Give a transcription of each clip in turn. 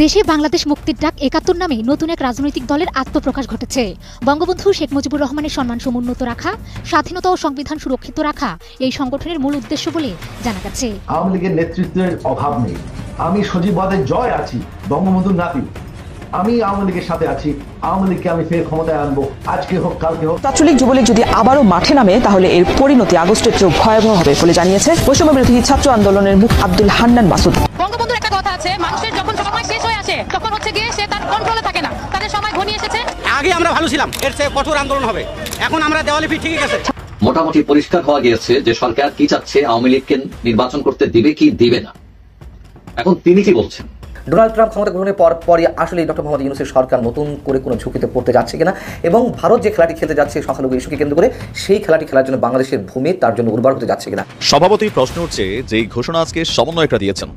দেশে বাংলাদেশ মুক্তির ডাক ৭১ নামে নতুন এক রাজনৈতিক দলের আত্মপ্রকাশ ঘটেছে। বঙ্গবন্ধু শেখ মুজিবুর রহমানের সম্মান সমুন্নত রাখা, স্বাধীনতা ও সংবিধান সুরক্ষিত রাখা এই সংগঠনের মূল উদ্দেশ্য বলে জানা গেছে। আওয়ামী লীগের নেতৃত্বের অভাব নেই। আমি সজীবদের জয় আছি, বঙ্গবন্ধুর নাতি। আমি আওয়ামী লীগের সাথে আছি। আওয়ামী লীগকে আমি ফের ক্ষমতায় আনবো, আজকে হোক কালকে হোক। ছাত্রলীগ যুবলীগ যদি আবারও মাঠে নামে তাহলে এর পরিণতি আগস্টের চেয়েও ভয়াবহ হবে বলে জানিয়েছে বৈষম্য বিরোধী ছাত্র আন্দোলনের মুখ আব্দুল হান্নান মাসুদ। বঙ্গবন্ধুর একটা কথা আছে, মানুষের যখন সময় শেষ হয়ে আসে তখন হচ্ছে গিয়ে সে তার কন্ট্রোলে থাকে না, তাদের সময় ঘনিয়ে এসেছে। আগে আমরা ভালো ছিলাম, এর চেয়ে কঠোর আন্দোলন হবে। এখন আমরা দেওয়ালে পিঠ ঠিক আছে। মোটামুটি পরিষ্কার হওয়া গিয়েছে যে সরকার কি চাচ্ছে, আওয়ামী লীগকে নির্বাচন করতে দিবে কি দিবে না। এখন তিনি কি বলছেন? ডোনাল্ড ট্রাম্প ক্ষমতা গ্রহণের পরই আসলে ডক্টর মোহাম্মদ ইউনূসের সরকার নতুন করে কোনো ঝুঁকিতে পড়তে যাচ্ছে কিনা, এবং ভারত যে খেলাটি খেলতে যাচ্ছে সংখ্যালঘু ইস্যুকে কেন্দ্র করে, সেই খেলাটি খেলার জন্য বাংলাদেশের ভূমি তার জন্য উর্বর হতে যাচ্ছে কিনা। স্বভাবতই প্রশ্ন উঠছে যে এই ঘোষণা আজকে সমন্বয়করা দিয়েছেন,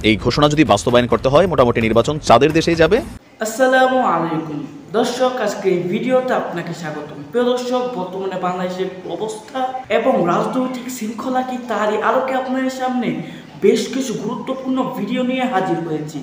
এই ঘোষণা যদি বাস্তবায়ন করতে হয় মোটামুটি নির্বাচন চাঁদের দেশেই যাবে। আসসালামু আলাইকুম দর্শক, আজকে এই ভিডিওতে আপনাকে স্বাগতম। প্রিয় দর্শক, বর্তমানে বাংলাদেশের অবস্থা এবং রাজনৈতিক শৃঙ্খলা কি, তারই আলোকে আপনাদের সামনে বেশ কিছু গুরুত্বপূর্ণ ভিডিও নিয়ে হাজির হয়েছি।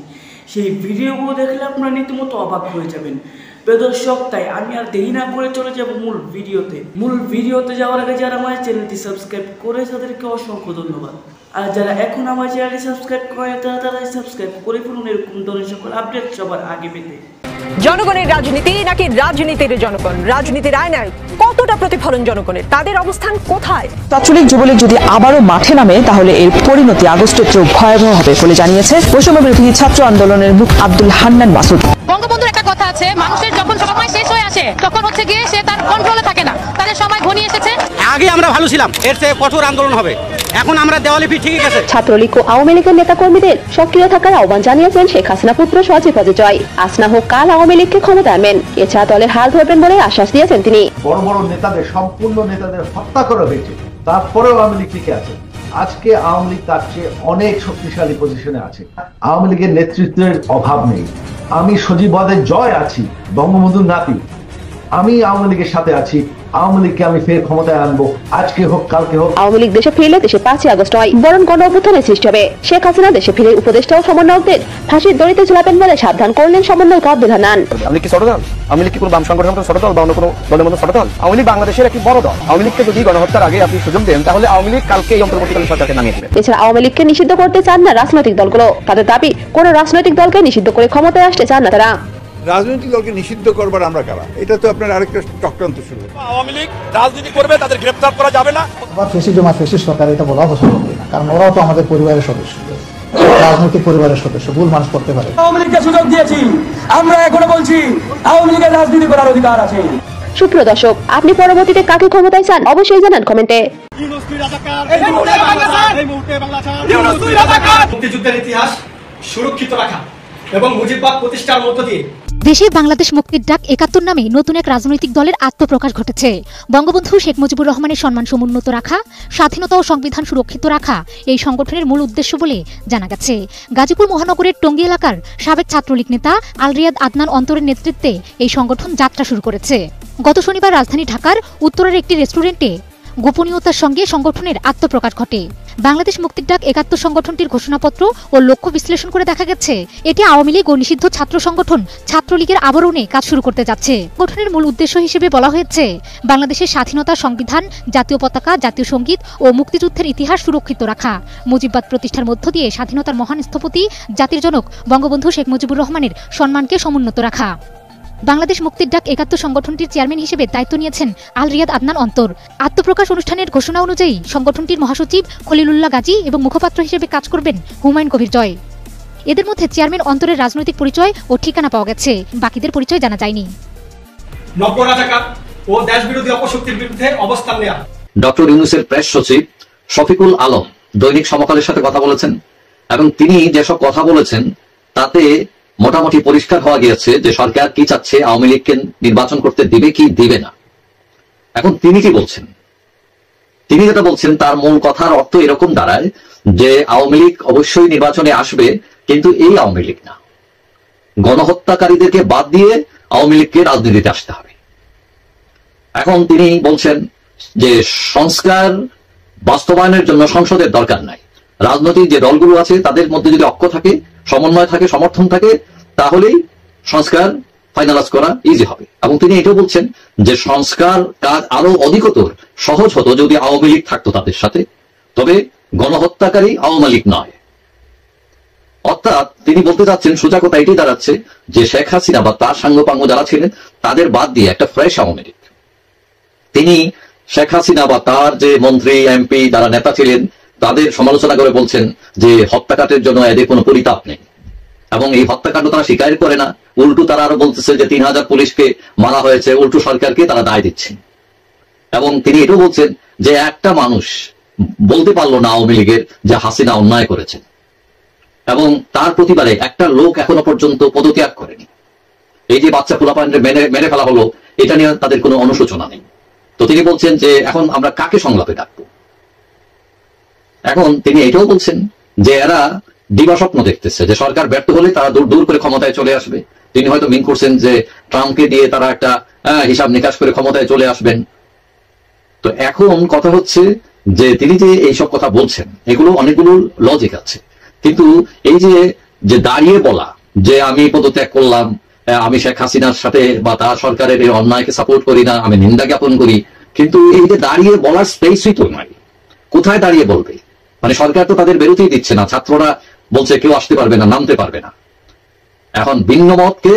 সেই ভিডিওগুলো দেখলে আপনারা রীতিমতো অবাক হয়ে যাবেন। প্রিয় দর্শক, তাই আমি আর দেরি না করে চলে যাব মূল ভিডিওতে যাওয়ার আগে যারা আমার চ্যানেলটি সাবস্ক্রাইব করে তাদেরকে অসংখ্য ধন্যবাদ। আর যারা এখন আমার চ্যানেলটি সাবস্ক্রাইব করে তারা সাবস্ক্রাইব করে ফেলুন এরকম ধরনের সকল আপডেট সবার আগে পেতে। জনগণের রাজনীতি নাকি রাজনীতির জনগণ? রাজনীতির আয়নায় কতটা প্রতিফলন জনগণের? তাদের অবস্থান কোথায়? ছাত্রলীগ যুবলীগ যদি আবারও মাঠে নামে তাহলে এর পরিণতি আগস্টের চেয়েও ভয়াবহ হবে বলে জানিয়েছে বৈষম্য বিরোধী ছাত্র আন্দোলনের মুখ আব্দুল হান্নান মাসুদ। বঙ্গবন্ধুর একটা কথা আছে, মানুষের যখন সময় শেষ হয়ে আসে তখন হচ্ছে গিয়ে সে তার কন্ট্রোলে থাকে না, তাদের সময় ঘনিয়ে এসেছে। আগে আমরা ভালো ছিলাম, এর চেয়ে কঠোর আন্দোলন হবে। এখন আমরা দেওয়ালে পিঠ ঠিক আছে। ছাত্রলীগ ও আওয়ামী লীগের নেতাকর্মীদের সক্রিয় থাকার আহ্বান জানিয়েছেন শেখ হাসিনা পুত্র সজীব জয়। আসনা হোক কাল আওয়ামী লীগকে ক্ষমতা আনবেন, এছাড়া দলের হাল ধরবেন বলে আশ্বাস দিয়েছেন তিনি। বড় বড় নেতাদের, সম্পূর্ণ নেতাদের হত্যা করা হয়েছে, তারপরেও আওয়ামী লীগ টিকে আছে। আজকে আওয়ামী লীগ তার চেয়ে অনেক শক্তিশালী পজিশনে আছে। আওয়ামী লীগের নেতৃত্বের অভাব নেই। আমি সজীবদের জয় আছি, বঙ্গবন্ধুর নাতি। আমি আওয়ামী লীগের সাথে আছি। আওয়ামী লীগকে আমি ফের ক্ষমতায় আনবো, আজকে হোক কালকে হোক। আওয়ামী লীগ দেশে ফিরলে দেশে 5ই আগস্ট নয় বরং গণ অভ্যুত্থানের সৃষ্টি হবে। শেখ হাসিনা দেশে ফিরে উপদেষ্টা ও সমন্বয়কদের ফাঁসির দড়িতে ঝুলাবেন বলে সাবধান করলেন সমন্বয়ক আব্দুল হান্নান। আওয়ামী লীগ কি ছোট দল? আওয়ামী লীগ কি কোনো বাম সংগঠনের মতো ছোট দল বা অন্য কোনো দলের মতো ছোট দল? আওয়ামী লীগ বাংলাদেশের একটি বড় দল। আওয়ামী লীগকে যদি গণহত্যার আগে আপনি সুযোগ দেন তাহলে আওয়ামী লীগ কালকে এই অন্তর্বর্তীকালীন সরকারকে নামিয়ে দেবে। এছাড়া আওয়ামী লীগকে নিষিদ্ধ করতে চান না রাজনৈতিক দলগুলো। তাদের দাবি, কোনো রাজনৈতিক দলকে নিষিদ্ধ করে ক্ষমতায় আসতে চান না তারা। রাজনৈতিক দলকে নিষিদ্ধ করবার আমরা কারা? এটা তো আপনার আরেকটা চক্রান্ত শুরু। আওয়ামী লীগ রাজনীতি করবে, তাদের গ্রেফতার করা যাবে না। ফেসিস্ট সরকার এটা বলা অবশ্যই হবে না, কারণ ওরাও তো আমাদের পরিবারের সদস্য, রাজনৈতিক পরিবারের সদস্য, ভুল মানুষ করতে পারে। আওয়ামী লীগকে সুযোগ দিয়েছি, আমরা এখনো বলছি আওয়ামী লীগের রাজনীতি করার অধিকার আছে। সুপ্রিয় দর্শক, আপনি পরবর্তীতে কাকে ক্ষমতায় চান অবশ্যই জানান কমেন্টে। মুক্তিযুদ্ধের ইতিহাস সুরক্ষিত রাখা এবং মুজিববাদ প্রতিষ্ঠার মধ্য দিয়ে দেশে বাংলাদেশ মুক্তির ডাক ৭১ নামে নতুন এক রাজনৈতিক দলের আত্মপ্রকাশ ঘটেছে। বঙ্গবন্ধু শেখ মুজিবুর রহমানের সম্মান সমুন্নত রাখা, স্বাধীনতা ও সংবিধান সুরক্ষিত রাখা এই সংগঠনের মূল উদ্দেশ্য বলে জানা গেছে। গাজীপুর মহানগরের টঙ্গী এলাকার সাবেক ছাত্রলীগ নেতা আলরিয়াদ আদনান অন্তরের নেতৃত্বে এই সংগঠন যাত্রা শুরু করেছে। গত শনিবার রাজধানী ঢাকার উত্তরের একটি রেস্টুরেন্টে গোপনীয়তার সঙ্গে সংগঠনের আত্মপ্রকাশ ঘটে। বাংলাদেশ মুক্তির ডাক ৭১ সংগঠনটির ঘোষণাপত্র ও লক্ষ্য বিশ্লেষণ করে দেখা গেছে এটি আওয়ামী লীগ ও নিষিদ্ধ ছাত্র সংগঠন ছাত্রলীগের আবরণে কাজ শুরু করতে যাচ্ছে। সংগঠনের মূল উদ্দেশ্য হিসেবে বলা হয়েছে বাংলাদেশের স্বাধীনতা, সংবিধান, জাতীয় পতাকা, জাতীয় সঙ্গীত ও মুক্তিযুদ্ধের ইতিহাস সুরক্ষিত রাখা, মুজিববাদ প্রতিষ্ঠার মধ্য দিয়ে স্বাধীনতার মহান স্থপতি জাতির জনক বঙ্গবন্ধু শেখ মুজিবুর রহমানের সম্মানকে সমুন্নত রাখা। বাংলাদেশ মুক্তির ডাক ৭১ সংগঠনটির চেয়ারম্যান হিসেবে দায়িত্ব নিয়েছেন আলরিয়াদ আদনান অন্তর। আত্মপ্রকাশ অনুষ্ঠানের ঘোষণা অনুযায়ী সংগঠনটির মহাসচিব খলিলুল্লাহ গাজী এবং মুখপাত্র হিসেবে কাজ করবেন হুমায়ুন কবির জয়। এদের মধ্যে চেয়ারম্যান অন্তরের রাজনৈতিক পরিচয় ও ঠিকানা পাওয়া গেছে, বাকিদের পরিচয় জানা যায়নি। নব্য রাজাকার ও দেশবিরোধী অপশক্তির বিরুদ্ধে অবস্থান নেওয়া। ডক্টর ইউনূসের প্রেস সচিব শফিকুল আলম দৈনিক সমকালের সাথে কথা বলেছেন এবং তিনি যেসব কথা বলেছেন তাতে মোটামুটি পরিষ্কার হওয়া গিয়েছে যে সরকার কি চাচ্ছে, আওয়ামী লীগকে নির্বাচন করতে দিবে কি দিবে না। এখন তিনি কি বলছেন? তিনি যেটা বলছেন তার মূল কথার অর্থ এরকম দাঁড়ায় যে আওয়ামী লীগ অবশ্যই নির্বাচনে আসবে, কিন্তু এই আওয়ামী লীগ না, গণহত্যাকারীদেরকে বাদ দিয়ে আওয়ামী লীগকে রাজনীতিতে আসতে হবে। এখন তিনি বলছেন যে সংস্কার বাস্তবায়নের জন্য সংসদের দরকার নাই। রাজনৈতিক যে দলগুলো আছে তাদের মধ্যে যদি ঐক্য থাকে, সমন্বয় থাকে, সমর্থন থাকে, তাহলেই সংস্কার ফাইনালাইজ করা ইজি হবে। এবং তিনি এটাও বলছেন যে সংস্কার কাজ আরো অধিকতর সহজ হতো যদি আওয়ামী লীগ থাকতো তাদের সাথে, তবে গণহত্যাকারী আওয়ামী লীগ নয়। অর্থাৎ তিনি বলতে চাচ্ছেন, সোজা কথা এটাই দাঁড়াচ্ছে যে শেখ হাসিনা বা তার সাঙ্গপাঙ্গ যারা ছিলেন তাদের বাদ দিয়ে একটা ফ্রেশ আওয়ামী লীগ। তিনি শেখ হাসিনা বা তার যে মন্ত্রী এমপি যারা নেতা ছিলেন তাদের সমালোচনা করে বলছেন যে হত্যাকাণ্ডের জন্য এদের কোনো পরিতাপ নেই, এবং এই হত্যাকাণ্ড তারা স্বীকার করে না, উল্টো তারা আরো বলতেছে যে 3000 পুলিশকে মারা হয়েছে, উল্টো সরকারকে তারা দায় দিচ্ছেন। এবং তিনি এটাও বলছেন যে একটা মানুষ বলতে পারলো না আওয়ামী লীগের যে হাসিনা অন্যায় করেছেন, এবং তার প্রতিবারে একটা লোক এখনো পর্যন্ত পদত্যাগ করেনি। এই যে বাচ্চা পোলাপানকে মেরে ফেলা হলো, এটা নিয়ে তাদের কোনো অনুশোচনা নেই। তো তিনি বলছেন যে এখন আমরা কাকে সংলাপে ডাকবো। এখন তিনি এটাও বলছেন যে এরা দিবাস্বপ্ন দেখতেছে যে সরকার ব্যর্থ হলে তারা দূর দূর করে ক্ষমতায় চলে আসবে। তিনি হয়তো মিন করছেন যে ট্রাম্পকে দিয়ে তারা একটা হিসাব নিকাশ করে ক্ষমতায় চলে আসবেন। তো এখন কথা হচ্ছে যে তিনি যে এইসব কথা বলছেন এগুলো অনেকগুলো লজিক আছে, কিন্তু এই যে দাঁড়িয়ে বলা যে আমি পদত্যাগ করলাম, আমি শেখ হাসিনার সাথে বা তার সরকারের এই অন্যায়কে সাপোর্ট করি না, আমি নিন্দা জ্ঞাপন করি, কিন্তু এই যে দাঁড়িয়ে বলার স্পেসই তো নয়। কোথায় দাঁড়িয়ে বলবে? মানে সরকার তো তাদের বেরোতেই দিচ্ছে না, ছাত্ররা বলছে কেউ আসতে পারবে না, নামতে পারবে না। এখন ভিন্ন মতকে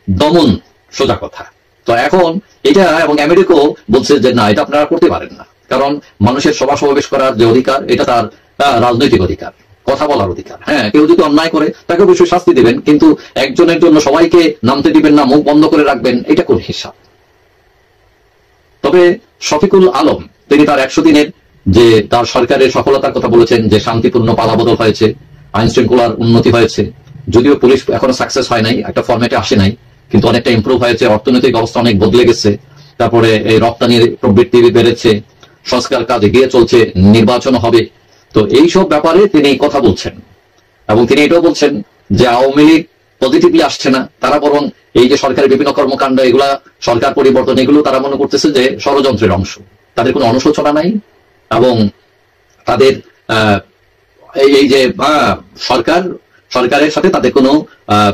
দমন, সোজা কথা। তো এখন এটা, এবং আমেরিকাও বলছে যে না, এটা আপনারা করতে পারেন না, কারণ মানুষের সভা সমাবেশ করার যে অধিকার এটা তার রাজনৈতিক অধিকার, কথা বলার অধিকার। হ্যাঁ, কেউ যদি অন্যায় করে তাকে অবশ্যই শাস্তি দিবেন, কিন্তু একজনের জন্য সবাইকে নামতে দিবেন না, মুখ বন্ধ করে রাখবেন, এটা কোন হিসাব? তবে শফিকুল আলম তিনি তার 100 দিনের যে তার সরকারের সফলতার কথা বলেছেন, যে শান্তিপূর্ণ পালাবদল হয়েছে, আইন শৃঙ্খলার উন্নতি হয়েছে, যদিও পুলিশ এখনো সাকসেস হয় নাই, একটা ফরম্যাটে আসে নাই, কিন্তু অনেকটা ইমপ্রুভ হয়েছে, অর্থনৈতিক অবস্থা অনেক বদলে গেছে, তারপরে এই রপ্তানির প্রবৃত্তি বেড়েছে, সংস্কার কাজ এগিয়ে চলছে, নির্বাচন হবে। তো এইসব ব্যাপারে তিনি কথা বলছেন, এবং তিনি এটাও বলছেন যে আওয়ামী লীগ পজিটিভলি আসছে না, তারা বরং এই যে সরকারের বিভিন্ন কর্মকাণ্ড, এগুলা সরকার পরিবর্তন, এগুলো তারা মনে করতেছে যে ষড়যন্ত্রের অংশ, তাদের কোনো অনুশোচনা নাই, এবং তাদের এই যে সরকারের সাথে তাদের কোনো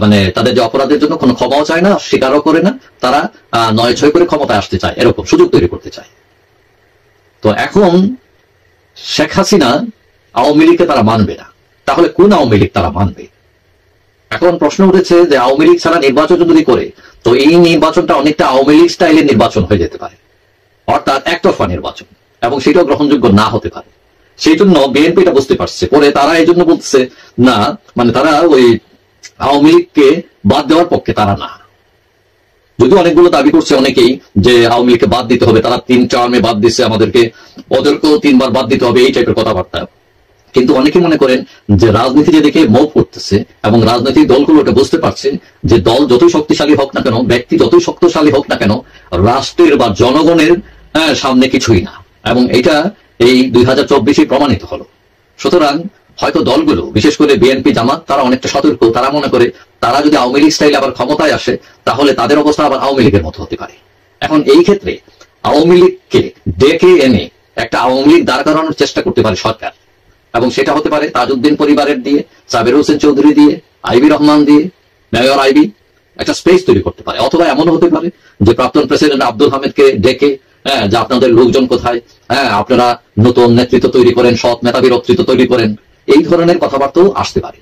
মানে তাদের যে অপরাধের জন্য কোনো ক্ষমাও চায় না, স্বীকারও করে না, তারা নয় ছয় করে ক্ষমতায় আসতে চায়, এরকম সুযোগ তৈরি করতে চায়। তো এখন শেখ হাসিনা আওয়ামী লীগকে তারা মানবে না, তাহলে কোন আওয়ামী লীগ তারা মানবে? এখন প্রশ্ন উঠেছে যে আওয়ামী লীগ ছাড়া নির্বাচন যদি করে, তো এই নির্বাচনটা অনেকটা আওয়ামী লীগ স্টাইলের নির্বাচন হয়ে যেতে পারে, অর্থাৎ একতরফা নির্বাচন, এবং সেটাও গ্রহণযোগ্য না হতে পারে। সেই জন্য বিএনপি এটা বুঝতে পারছে, পরে তারা এই জন্য বলছে না, মানে তারা ওই আওয়ামী লীগকে বাদ দেওয়ার পক্ষে তারা না। যদিও অনেকগুলো দাবি করছে অনেকেই যে আওয়ামী লীগকে বাদ দিতে হবে, তারা 3 টার্মে বাদ দিচ্ছে আমাদেরকে, ওদেরকেও 3 বার বাদ দিতে হবে, এই টাইপের কথাবার্তা। কিন্তু অনেকে মনে করেন যে রাজনীতি যেদিকে মুভ করতেছে, এবং রাজনৈতিক দলগুলো এটা বুঝতে পারছে যে দল যতই শক্তিশালী হোক না কেন, ব্যক্তি যতই শক্তিশালী হোক না কেন, রাষ্ট্রের বা জনগণের সামনে কিছুই না, এবং এটা এই 2024 প্রমাণিত হলো। সুতরাং হয়তো দলগুলো, বিশেষ করে বিএনপি জামাত, তারা অনেকটা সতর্ক, তারা মনে করে তারা যদি আওয়ামী লীগ স্টাইলে আবার ক্ষমতায় আসে তাহলে তাদের অবস্থা আবার আওয়ামী লীগের মতো হতে পারে। এখন এই ক্ষেত্রে আওয়ামী লীগকে ডেকে এনে একটা আওয়ামী লীগ দাঁড় করানোর চেষ্টা করতে পারে সরকার, এবং সেটা হতে পারে তাজউদ্দিন পরিবারের দিয়ে, সাবের হোসেন চৌধুরী দিয়ে, আইবি রহমান দিয়ে, মেয়র আইবি একটা স্পেস তৈরি করতে পারে। অথবা এমনও হতে পারে যে প্রাক্তন প্রেসিডেন্ট আব্দুল হামিদকে ডেকে, যে আপনাদের লোকজন কোথায়, আপনারা নতুন নেতৃত্ব তৈরি করেন, সৎ মেধাবী নেতৃত্ব তৈরি করেন, এই ধরনের কথাবার্তাও আসতে পারে।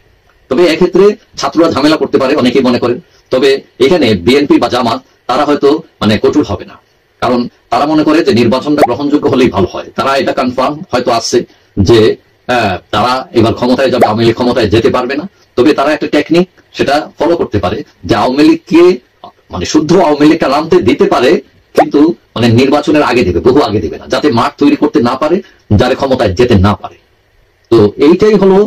তবে এক্ষেত্রে ছাত্ররা ঝামেলা করতে পারে অনেকেই মনে করেন। তবে এখানে বিএনপি বা জামাত তারা হয়তো মানে কঠোর হবে না, কারণ তারা মনে করে যে নির্বাচনটা গ্রহণযোগ্য হলেই ভালো হয়। তারা এটা কনফার্ম হয়তো আসছে যে তারা এবার ক্ষমতায় যাবে, আওয়ামী লীগ ক্ষমতায় যেতে পারবে না। তবে তারা একটা টেকনিক সেটা ফলো করতে পারে যে আওয়ামী লীগকে, মানে শুদ্ধ আওয়ামী লীগটা নামতে দিতে পারে, কিন্তু মানে নির্বাচনের আগে দিবে, বহু আগে দিবে না, যাতে মাঠ তৈরি করতে না পারে, যারা ক্ষমতায় যেতে না পারে। তো এইটাই হলো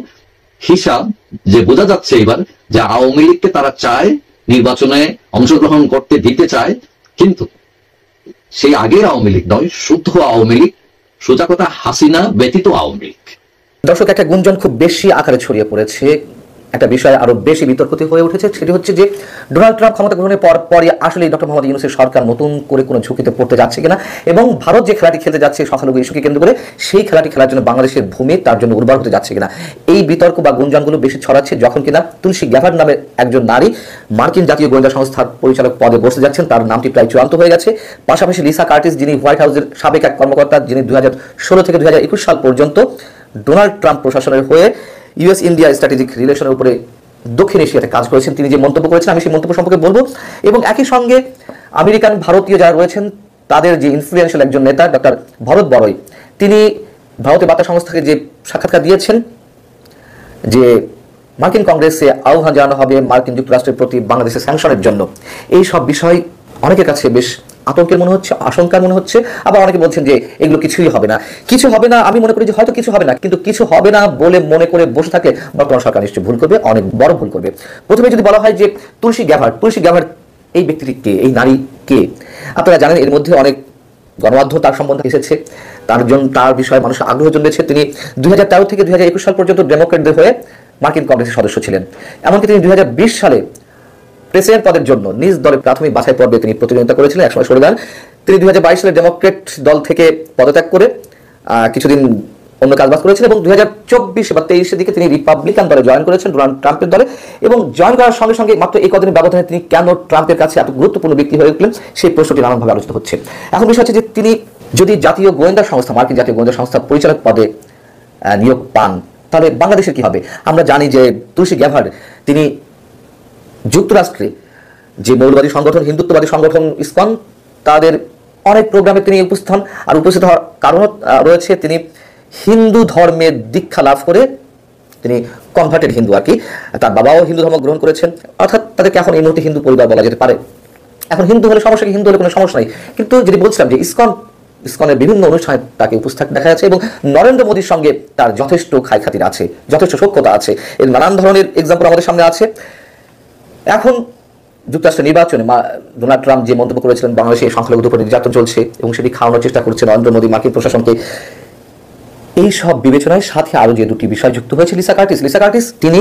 হিসাব, যে বোঝা যাচ্ছে এবার যে আওয়ামী লীগকে তারা চায় নির্বাচনে অংশগ্রহণ করতে দিতে চায়, কিন্তু সেই আগের আওয়ামী লীগ নয়, শুদ্ধ আওয়ামী লীগ, সোজা কথা হাসিনা ব্যতীত আওয়ামী লীগ। দর্শক, একটা গুঞ্জন খুব বেশি আকারে ছড়িয়ে পড়েছে একটা বিষয় আরো বেশি বিতর্কিত হয়ে উঠেছে, সেটি হচ্ছে যে ডোনাল্ড ট্রাম্প ক্ষমতা গ্রহণের পরই আসলে ডক্টর মোহাম্মদ ইউনূসের সরকার নতুন করে কোনো ঝুঁকিতে পড়তে যাচ্ছে কিনা, এবং ভারত যে খেলাটি খেলতে যাচ্ছে সংখ্যালঘু ইস্যুকে কেন্দ্র করে সেই খেলাটি খেলার জন্য বাংলাদেশের ভূমি তার জন্য উর্বর হতে যাচ্ছে কিনা, এই বিতর্ক বা গুঞ্জনগুলো বেশি ছড়াচ্ছে যখন কিনা তুলসী গ্যাভার্ড নামের একজন নারী মার্কিন জাতীয় গোয়েন্দা সংস্থার পরিচালক পদে বসতে যাচ্ছেন। তার নামটি প্রায় চূড়ান্ত হয়ে গেছে। পাশাপাশি লিসা কার্টিস, যিনি হোয়াইট হাউসের সাবেক এক কর্মকর্তা, যিনি 2016 থেকে 2021 সাল পর্যন্ত ডোনাল্ড ট্রাম্প প্রশাসনের হয়ে ইউএস ইন্ডিয়া স্ট্র্যাটেজিক রিলেশনের উপরে দক্ষিণ এশিয়াতে কাজ করেছেন, তিনি যে মন্তব্য করেছেন আমি সেই মন্তব্য সম্পর্কে বলবো। এবং একই সঙ্গে আমেরিকান ভারতীয় যারা রয়েছেন তাদের যে ইনফ্লুয়েন্সিয়াল একজন নেতা ডক্টর ভরত বড়ই, তিনি ভারতীয় বার্তা সংস্থাকে যে সাক্ষাৎকার দিয়েছেন যে মার্কিন কংগ্রেসে আহ্বান জানানো হবে মার্কিন যুক্তরাষ্ট্রের প্রতি বাংলাদেশের স্যাংশনের জন্য, এই সব বিষয় অনেকের কাছে বেশ আতঙ্কের মনে হচ্ছে, আশঙ্কার মনে হচ্ছে। আবার অনেকে বলছেন যে এগুলো কিছুই হবে না, কিছু হবে না। আমি মনে করি যে হয়তো কিছু হবে না, কিন্তু কিছু হবে না বলে মনে করে বসে থাকলে বর্তমান সরকার নিশ্চয়ই ভুল করবে, অনেক বড় ভুল করবে। প্রথমে যদি বলা হয় যে তুলসী গ্যাভার্ড এই ব্যক্তিটি কে, এই নারী কে, আপনারা জানেন এর মধ্যে অনেক গণমাধ্যম তার সম্বন্ধে এসেছে, তার বিষয়ে মানুষের আগ্রহ জন্মেছে। তিনি 2013 থেকে 2021 সাল পর্যন্ত ডেমোক্রেটদের হয়ে মার্কিন কংগ্রেসের সদস্য ছিলেন। এমনকি তিনি 2020 সালে প্রেসিডেন্ট পদের জন্য নিজ দলের প্রাথমিক বাছাই পর্বে তিনি প্রতিদ্বন্দ্বিতা করেছিলেন, একসময় সরে যান। তিনি 2022 সালে ডেমোক্রেট দল থেকে পদত্যাগ করে কিছুদিন অন্য কাজবাজ করেছিলেন এবং 2024 বা 23-এর দিকে তিনি রিপাবলিকান দলে জয়েন করেছেন, ডোনাল্ড ট্রাম্পের দলে। এবং জয়েন করার সঙ্গে সঙ্গে মাত্র এই কদিনের ব্যবধানে তিনি কেন ট্রাম্পের কাছে এত গুরুত্বপূর্ণ ব্যক্তি হয়ে উঠলেন সেই প্রশ্নটি নানানভাবে আলোচিত হচ্ছে। এখন বিষয় হচ্ছে যে তিনি যদি জাতীয় গোয়েন্দা সংস্থা, মার্কিন জাতীয় গোয়েন্দা সংস্থার পরিচালক পদে নিয়োগ পান তাহলে বাংলাদেশের কি হবে? আমরা জানি যে তুলসী গ্যাভার্ড তিনি যুক্তরাষ্ট্রে যে মৌলবাদী সংগঠন, হিন্দুত্ববাদী সংগঠন ইসকন, তাদের অনেক প্রোগ্রামে তিনি উপস্থিত হওয়ার কারণ রয়েছে। তিনি হিন্দু ধর্মের দীক্ষা লাভ করে তিনি কনভার্টেড হিন্দু আর কি, তার বাবাও হিন্দু ধর্ম গ্রহণ করেছেন, অর্থাৎ তাদেরকে এখন এই মুহূর্তে হিন্দু পরিবার বলা যেতে পারে। এখন হিন্দু হলে সমস্যা কি? হিন্দু হলে কোনো সমস্যা নেই। কিন্তু যদি বলছিলাম যে ইসকনের বিভিন্ন অনুষ্ঠানে তাকে উপস্থিত দেখা যাচ্ছে এবং নরেন্দ্র মোদীর সঙ্গে তার যথেষ্ট খাই খাতির আছে, যথেষ্ট সখ্যতা আছে, এর নানান ধরনের এক্সাম্পল আমাদের সামনে আছে। এখন যুক্তরাষ্ট্রের নির্বাচনে ডোনাল্ড ট্রাম্প যে মন্তব্য করেছিলেন বাংলাদেশে সংখ্যালঘুদের উপর নির্যাতন চলছে এবং সেটি খাওয়ানোর চেষ্টা করছে নরেন্দ্র মোদী মার্কিন প্রশাসনকে, এই সব বিবেচনায় সাথে আরো যে দুটি বিষয় যুক্ত হয়েছে। লিসা কার্টিস তিনি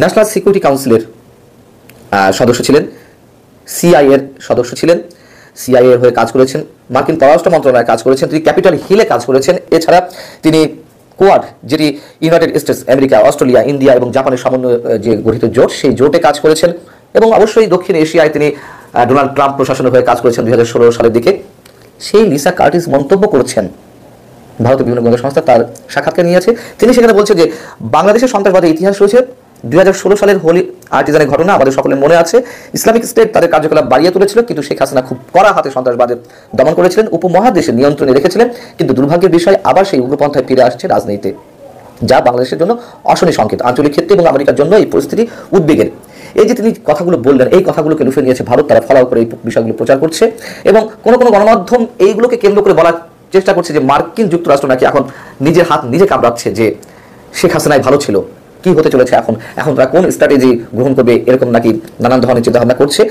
ন্যাশনাল সিকিউরিটি কাউন্সিলের সদস্য ছিলেন, সিআইএ এর সদস্য ছিলেন, সিআইএ এর হয়ে কাজ করেছেন, মার্কিন পররাষ্ট্র মন্ত্রণালয়ে কাজ করেছেন, তিনি ক্যাপিটাল হিলে কাজ করেছেন। এছাড়া তিনি কোয়াড, যেটি United states, America, Australia, India এবং জাপানের সমন্বয়ে যে গঠিত জোট, সেই জোটে কাজ করেছেন। এবং অবশ্যই দক্ষিণ এশিয়ায় তিনি ডোনাল্ড ট্রাম্প প্রশাসনের হয়ে কাজ করেছেন 2016 সালের দিকে। সেই লিসা কার্টিস মন্তব্য করেছেন ভারতের বিভিন্ন গোয়েন্দা সংস্থা তার সাক্ষাৎকার নিয়েছে। তিনি সেখানে বলছেন যে বাংলাদেশের সন্ত্রাসবাদের ইতিহাস রয়েছে। 2016 সালের হোলি আর্টিজানের ঘটনা আমাদের সকলের মনে আছে। ইসলামিক স্টেট তাদের কার্যকলাপ বাড়িয়ে তুলেছিল, কিন্তু শেখ হাসিনা খুব কড়া হাতে সন্ত্রাসবাদের দমন করেছিলেন, উপমহাদেশের নিয়ন্ত্রণে রেখেছিলেন। কিন্তু দুর্ভাগ্যের বিষয় আবার সেই উগ্রপন্থায় ফিরে আসছে রাজনীতিতে, যা বাংলাদেশের জন্য অশনি সংকেত। আঞ্চলিক ক্ষেত্রে এবং আমেরিকার জন্য এই পরিস্থিতি উদ্বেগের। এই যে তিনি কথাগুলো বললেন, এই কথাগুলোকে লুফে নিয়েছে ভারত, তারা ফলাও করে এই বিষয়গুলো প্রচার করছে এবং কোনো গণমাধ্যম এইগুলোকে কেন্দ্র করে বলার চেষ্টা করছে যে মার্কিন যুক্তরাষ্ট্র নাকি এখন নিজের হাত নিজে কামড়াচ্ছে, যে শেখ হাসিনাই ভালো ছিল, কি হতে চলেছে এখন তারা কোন স্ট্র্যাটেজি গ্রহণ করবে, এরকম নাকি নানান ধরনের চিন্তাভাবনা করছে।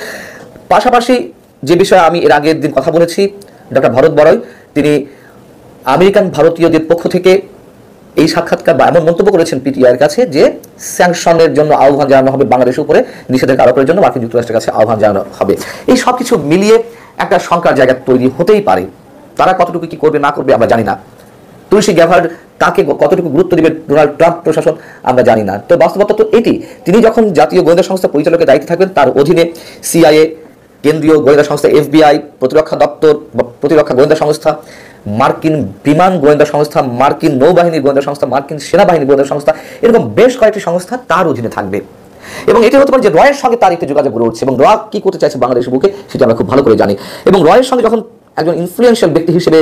পাশাপাশি যে বিষয়ে আমি এর আগের দিন কথা বলেছি, ডক্টর ভরত বড়ই তিনি আমেরিকান ভারতীয়দের পক্ষ থেকে এই সাক্ষাৎকার বা এমন মন্তব্য করেছেন পিটিআই এর কাছে যে স্যাংশনের জন্য আহ্বান জানানো হবে, বাংলাদেশের উপরে নিষেধাজ্ঞা আরোপের জন্য মার্কিন যুক্তরাষ্ট্রের কাছে আহ্বান জানানো হবে। এই সব কিছু মিলিয়ে একটা শঙ্কার জায়গা তৈরি হতেই পারে। তারা কতটুকু কি করবে না করবে আমরা জানি না। তুলসী গ্যাভার্ড তাকে কতটুকু গুরুত্ব দেবে ডোনাল্ড ট্রাম্প প্রশাসন আমরা জানি না। তো বাস্তবতা তো এটি, তিনি যখন জাতীয় গোয়েন্দা সংস্থা পরিচালকের দায়িত্বে থাকবেন, তার অধীনে সিআইএ, কেন্দ্রীয় গোয়েন্দা সংস্থা এফবিআই, প্রতিরক্ষা দপ্তর বা প্রতিরক্ষা গোয়েন্দা সংস্থা, মার্কিন বিমান গোয়েন্দা সংস্থা, মার্কিন নৌবাহিনীর গোয়েন্দা সংস্থা, মার্কিন সেনাবাহিনীর গোয়েন্দা সংস্থা, এরকম বেশ কয়েকটি সংস্থা তার অধীনে থাকবে। এবং এটি হতে পারে যে রয়ের সঙ্গে তার একটি যোগাযোগ গড়ে উঠছে এবং র কি করতে চাইছে বাংলাদেশের বুকে সেটা আমরা খুব ভালো করে জানি। এবং রয়ের সঙ্গে যখন একজন ইনফ্লুয়েন্সিয়াল ব্যক্তি হিসেবে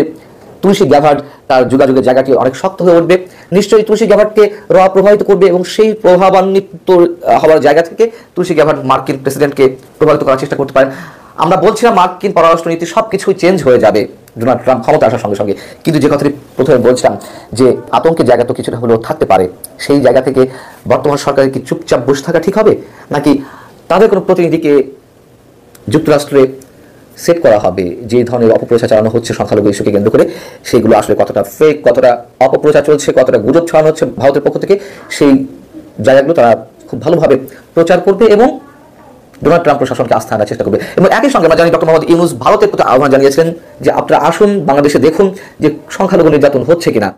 তুলসী গ্যাভার্ড, তার যোগাযোগের জায়গাটি অনেক শক্ত হয়ে উঠবে, নিশ্চয়ই তুলসী গ্যাভার্ডকে র প্রভাবিত করবে এবং সেই প্রভাবান্বিত হওয়ার জায়গা থেকে তুলসী গ্যাভার্ড মার্কিন প্রেসিডেন্টকে প্রভাবিত করার চেষ্টা করতে পারেন। আমরা বলছিলাম মার্কিন পররাষ্ট্রনীতি সব কিছুই চেঞ্জ হয়ে যাবে ডোনাল্ড ট্রাম্প ক্ষমতা আসার সঙ্গে সঙ্গে, কিন্তু যে কথাটি প্রথমে বলছিলাম যে আতঙ্কের জায়গা তো কিছুটা হলেও থাকতে পারে, সেই জায়গা থেকে বর্তমান সরকারের কি চুপচাপ বসে থাকা ঠিক হবে, নাকি তাদের কোনো প্রতিনিধিকে যুক্তরাষ্ট্রে সেট করা হবে? যে ধরনের অপপ্রচার চালানো হচ্ছে সংখ্যালঘু ইস্যুকে কেন্দ্র করে, সেইগুলো আসলে কতটা ফেক, কতটা অপপ্রচার চলছে, কতটা গুজব ছড়ানো হচ্ছে ভারতের পক্ষ থেকে, সেই জায়গাগুলো তারা খুব ভালোভাবে প্রচার করবে এবং ডোনাল্ড ট্রাম্প প্রশাসনকে আস্থা আনার চেষ্টা করবে। এবং একই সঙ্গে আমরা জানি ডক্টর মোহাম্মদ ইউনূস ভারতের প্রতি আহ্বান জানিয়েছেন যে আপনারা আসুন বাংলাদেশে দেখুন যে সংখ্যালঘু নির্যাতন হচ্ছে কিনা।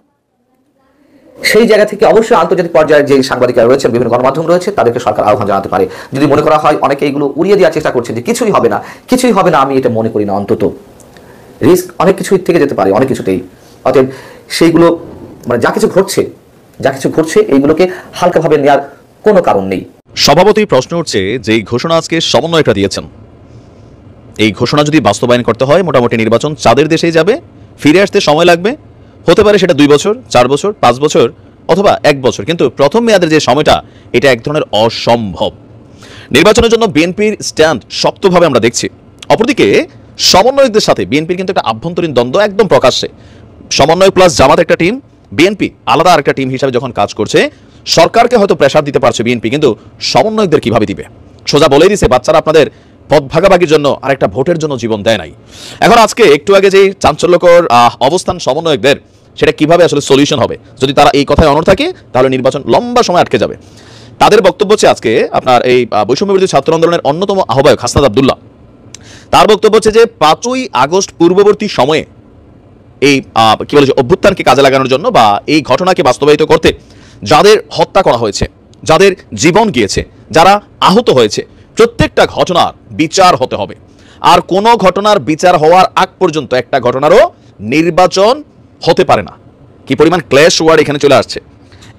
সেই জায়গা থেকে অবশ্যই আন্তর্জাতিক পর্যায়ে যে সাংবাদিকরা রয়েছেন, বিভিন্ন গণমাধ্যম রয়েছে, তাদেরকে সরকার আহ্বান জানাতে পারে। যদি মনে করা হয় অনেকে এগুলো উড়িয়ে দেওয়ার চেষ্টা করছে যে কিছুই হবে না, আমি এটা মনে করি না। অন্তত রিস্ক অনেক কিছুই থেকে যেতে পারে, অনেক কিছুতেই। অতএব সেইগুলো মানে যা কিছু ঘটছে এইগুলোকে হালকাভাবে নেওয়ার কোনো কারণ নেই। স্বভাবতই প্রশ্ন উঠছে যে এই ঘোষণা আজকে সমন্বয়করা দিয়েছেন, এই ঘোষণা যদি বাস্তবায়ন করতে হয় মোটামুটি নির্বাচন চাঁদের দেশেই যাবে, ফিরে আসতে সময় লাগবে, হতে পারে সেটা 2 বছর, 4 বছর, 5 বছর অথবা 1 বছর, কিন্তু প্রথম মেয়াদের যে সময়টা এটা এক ধরনের অসম্ভব। নির্বাচনের জন্য বিএনপির স্ট্যান্ড শক্তভাবে আমরা দেখছি। অপরদিকে সমন্বয়কদের সাথে বিএনপির কিন্তু একটা আভ্যন্তরীণ দ্বন্দ্ব একদম প্রকাশ্যে। সমন্বয় প্লাস জামাত একটা টিম, বিএনপি আলাদা আরেকটা টিম হিসাবে যখন কাজ করছে, সরকারকে হয়তো প্রেসার দিতে পারছে বিএনপি, কিন্তু সমন্বয়কদের কিভাবে দিবে? সোজা বলেই দিছে বাচ্চারা আপনাদের পদ ভাগাভাগির জন্য আর একটা ভোটের জন্য জীবন দেয় নাই। এখন আজকে একটু আগে যে চাঞ্চল্যকর অবস্থান সমন্বয়কদের, সেটা কিভাবে আসলে সলিউশন হবে? যদি তারা এই কথায় অনড় থাকে তাহলে নির্বাচন লম্বা সময় আটকে যাবে। তাদের বক্তব্য হচ্ছে আজকে আপনার এই বৈষম্য বিরোধী ছাত্র আন্দোলনের অন্যতম আহ্বায়ক হাসনাত আব্দুল্লাহ, তার বক্তব্য হচ্ছে যে 5ই আগস্ট পূর্ববর্তী সময়ে এই কি বলে অভ্যুত্থানকে কাজে লাগানোর জন্য বা এই ঘটনাকে বাস্তবায়িত করতে যাদের হত্যা করা হয়েছে, যাদের জীবন গিয়েছে, যারা আহত হয়েছে, প্রত্যেকটা ঘটনার বিচার হতে হবে। আর কোনো ঘটনার বিচার হওয়ার আগ পর্যন্ত একটা ঘটনারও নির্বাচন হতে পারে না। কি পরিমাণ ক্ল্যাশ ওয়ার্ড এখানে চলে আসছে।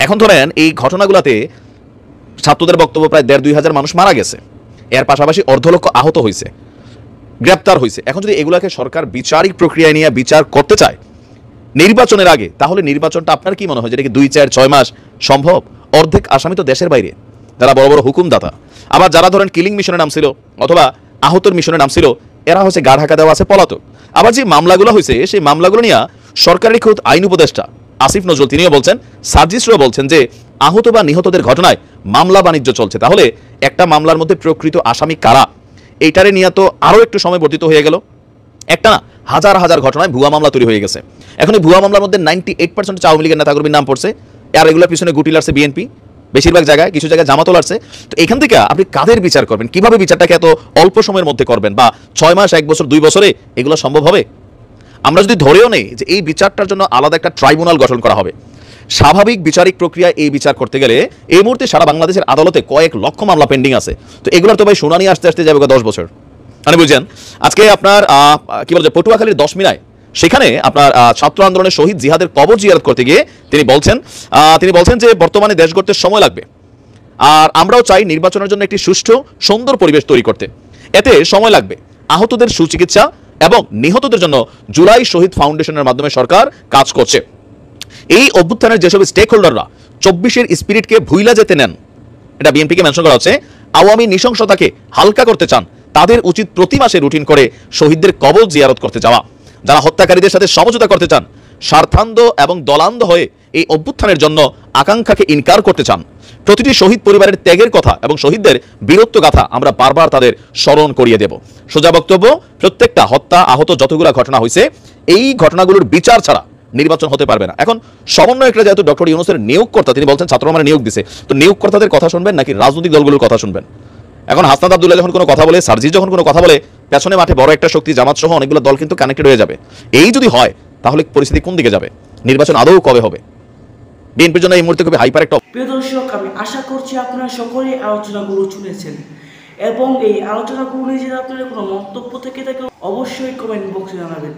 এখন ধরেন এই ঘটনাগুলোতে ছাত্রদের বক্তব্য প্রায় 1.5-2 হাজার মানুষ মারা গেছে, এর পাশাপাশি 1.5 লক্ষ আহত হয়েছে, গ্রেপ্তার হয়েছে। এখন যদি এগুলাকে সরকার বিচারিক প্রক্রিয়া নিয়ে বিচার করতে চায় নির্বাচনের আগে, তাহলে নির্বাচনটা আপনার কি মনে হয় যেটা কি 2-4-6 মাস সম্ভব? অর্ধেক আসামি তো দেশের বাইরে, যারা বড় বড় হুকুমদাতা। আবার যারা ধরেন কিলিং মিশনের নাম ছিল অথবা আহতর মিশনের নাম ছিল, এরা হচ্ছে গা ঢাকা দেওয়া আছে, পলাতক। আবার যে মামলাগুলো হয়েছে সেই মামলাগুলো নিয়ে সরকারের খুদ আইন উপদেষ্টা আসিফ নজরুল তিনিও বলছেন, সার্জিসরাও বলছেন যে আহত বা নিহতদের ঘটনায় মামলা বাণিজ্য চলছে। তাহলে একটা মামলার মধ্যে প্রকৃত আসামি কারা, এইটারে নিয়ে তো আরও একটু সময় বর্ধিত হয়ে গেল। একটা না, হাজার হাজার ঘটনায় ভুয়া মামলা তৈরি হয়ে গেছে। এখন এই ভুয়া মামলার মধ্যে 98% আওয়ামী লীগের নেতাকর্মীর নাম পড়ছে, আর এগুলোর পিছনে গুটি লাগছে বিএনপি, বেশিরভাগ জায়গায়, কিছু জায়গায় জামাতও লাগছে। তো এখান থেকে আপনি কাদের বিচার করবেন? কিভাবে বিচারটাকে এত অল্প সময়ের মধ্যে করবেন? বা 6 মাস, 1 বছর, 2 বছরে এগুলো সম্ভব হবে? আমরা যদি ধরেও নেই যে এই বিচারটার জন্য আলাদা একটা ট্রাইব্যুনাল গঠন করা হবে, স্বাভাবিক বিচারিক প্রক্রিয়ায় এই বিচার করতে গেলে এই মুহূর্তে সারা বাংলাদেশের আদালতে কয়েক লক্ষ মামলা পেন্ডিং আছে। তো এগুলোর তো ভাই শুনানি আসতে আসতে যাবে 10 বছর। মানে বুঝছেন, আজকে আপনার কি বলছে পটুয়াখালীর 10 মিনায় সেখানে আপনার ছাত্র আন্দোলনের শহীদ জিহাদের কবর জিয়ারত করতে গিয়ে তিনি বলছেন যে বর্তমানে দেশ গড়তে সময় লাগবে, আর আমরাও চাই নির্বাচনের জন্য একটি সুষ্ঠু সুন্দর পরিবেশ তৈরি করতে, এতে সময় লাগবে। আহতদের সুচিকিৎসা এবং নিহতদের জন্য জুলাই শহীদ ফাউন্ডেশনের মাধ্যমে সরকার কাজ করছে। এই অভ্যুত্থানের যেসব স্টেক হোল্ডাররা 24-এর স্পিরিটকে ভুইলা যেতে নেন, এটা বিএনপিকে মেনশন করা হচ্ছে, আওয়ামী নৃশংসতাকে হালকা করতে চান, তাদের উচিত প্রতি মাসে রুটিন করে শহীদদের কবর জিয়ারত করতে যাওয়া। যারা হত্যাকারীদের সাথে সমঝোতা করতে চান, স্বার্থান্ধ এবং দলান্ধ হয়ে এই অভ্যুত্থানের জন্য আকাঙ্ক্ষাকে ইনকার করতে চান, প্রতিটি শহীদ পরিবারের ত্যাগের কথা এবং শহীদদের বীরত্ব গাথা আমরা বারবার তাদের স্মরণ করিয়ে দেব। সোজা বক্তব্য, প্রত্যেকটা হত্যা আহত যতগুলো ঘটনা হয়েছে, এই ঘটনাগুলোর বিচার ছাড়া নির্বাচন হতে পারবে না। এখন সমন্বয়করা যেহেতু ডক্টর ইউনূসের নিয়োগকর্তা, তিনি বলছেন ছাত্র আমার নিয়োগ দিছে, তো নিয়োগকর্তাদের কথা শুনবেন নাকি রাজনৈতিক দলগুলোর কথা শুনবেন? এখন হাসনাত আব্দুল্লাহ যখন কোনো কথা বলে, সার্জিস যখন কোনো কথা বলে, পেছনে মাঠে বড় একটা শক্তি জামাত সহ অনেকগুলো দল কিন্তু কানেক্টেড হয়ে যাবে। এই যদি হয় তাহলে পরিস্থিতি কোন দিকে যাবে? নির্বাচন আদৌ কবে হবে? বিএনপির জন্য এই মুহূর্তে খুবই হাইপার একটা। প্রিয় দর্শক, আমি আশা করছি আপনারা সকলেই আলোচনাগুলো শুনেছেন এবং এই আলোচনাগুলো নিয়ে যদি আপনাদের কোনো মন্তব্য থেকে থাকে অবশ্যই কমেন্ট বক্সে জানাবেন।